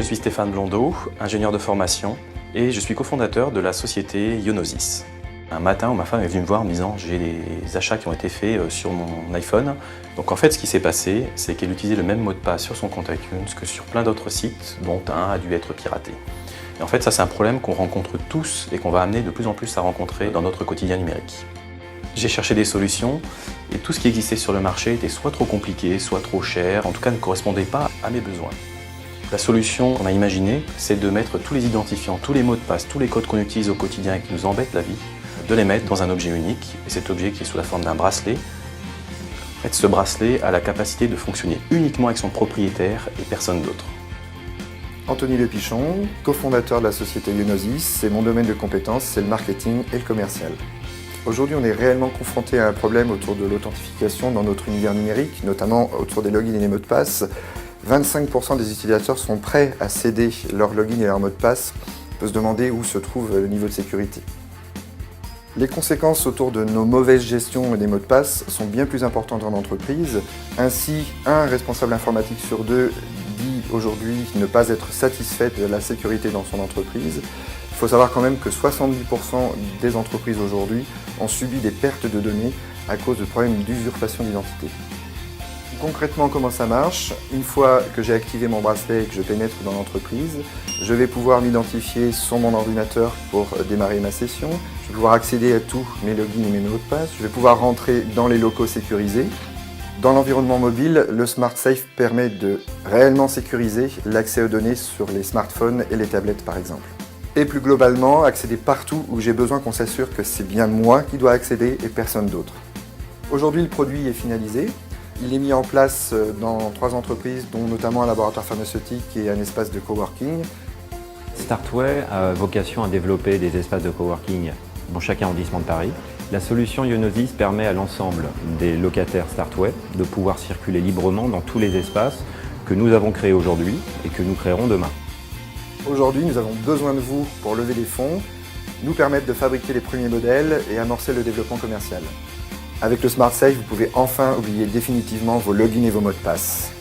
suis Stéphane Blondeau, ingénieur de formation, et je suis cofondateur de la société Ionosis. Un matin où ma femme est venue me voir en me disant « j'ai des achats qui ont été faits sur mon iPhone ». Donc en fait ce qui s'est passé, c'est qu'elle utilisait le même mot de passe sur son compte iTunes que sur plein d'autres sites, dont un a dû être piraté. Et en fait ça c'est un problème qu'on rencontre tous et qu'on va amener de plus en plus à rencontrer dans notre quotidien numérique. J'ai cherché des solutions et tout ce qui existait sur le marché était soit trop compliqué, soit trop cher, en tout cas ne correspondait pas à mes besoins. La solution qu'on a imaginée, c'est de mettre tous les identifiants, tous les mots de passe, tous les codes qu'on utilise au quotidien et qui nous embêtent la vie, de les mettre dans un objet unique, et cet objet qui est sous la forme d'un bracelet. En fait, ce bracelet a la capacité de fonctionner uniquement avec son propriétaire et personne d'autre. Anthony Lepichon, cofondateur de la société Ionosis, et mon domaine de compétences, c'est le marketing et le commercial. Aujourd'hui, on est réellement confronté à un problème autour de l'authentification dans notre univers numérique, notamment autour des logins et des mots de passe. 25% des utilisateurs sont prêts à céder leur login et leur mot de passe. On peut se demander où se trouve le niveau de sécurité. Les conséquences autour de nos mauvaises gestions des mots de passe sont bien plus importantes en entreprise. Ainsi, un responsable informatique sur deux dit aujourd'hui ne pas être satisfait de la sécurité dans son entreprise. Il faut savoir quand même que 70% des entreprises aujourd'hui ont subi des pertes de données à cause de problèmes d'usurpation d'identité. Concrètement, comment ça marche? Une fois que j'ai activé mon bracelet et que je pénètre dans l'entreprise, je vais pouvoir m'identifier sur mon ordinateur pour démarrer ma session. Je vais pouvoir accéder à tous mes logins et mes mots de passe. Je vais pouvoir rentrer dans les locaux sécurisés. Dans l'environnement mobile, le Smart Safe permet de réellement sécuriser l'accès aux données sur les smartphones et les tablettes par exemple. Et plus globalement, accéder partout où j'ai besoin qu'on s'assure que c'est bien moi qui dois accéder et personne d'autre. Aujourd'hui, le produit est finalisé. Il est mis en place dans 3 entreprises, dont notamment un laboratoire pharmaceutique et un espace de coworking. Startway a vocation à développer des espaces de coworking dans chaque arrondissement de Paris. La solution Ionosis permet à l'ensemble des locataires Startway de pouvoir circuler librement dans tous les espaces que nous avons créés aujourd'hui et que nous créerons demain. Aujourd'hui, nous avons besoin de vous pour lever des fonds, nous permettre de fabriquer les premiers modèles et amorcer le développement commercial. Avec le Smart Safe, vous pouvez enfin oublier définitivement vos logins et vos mots de passe.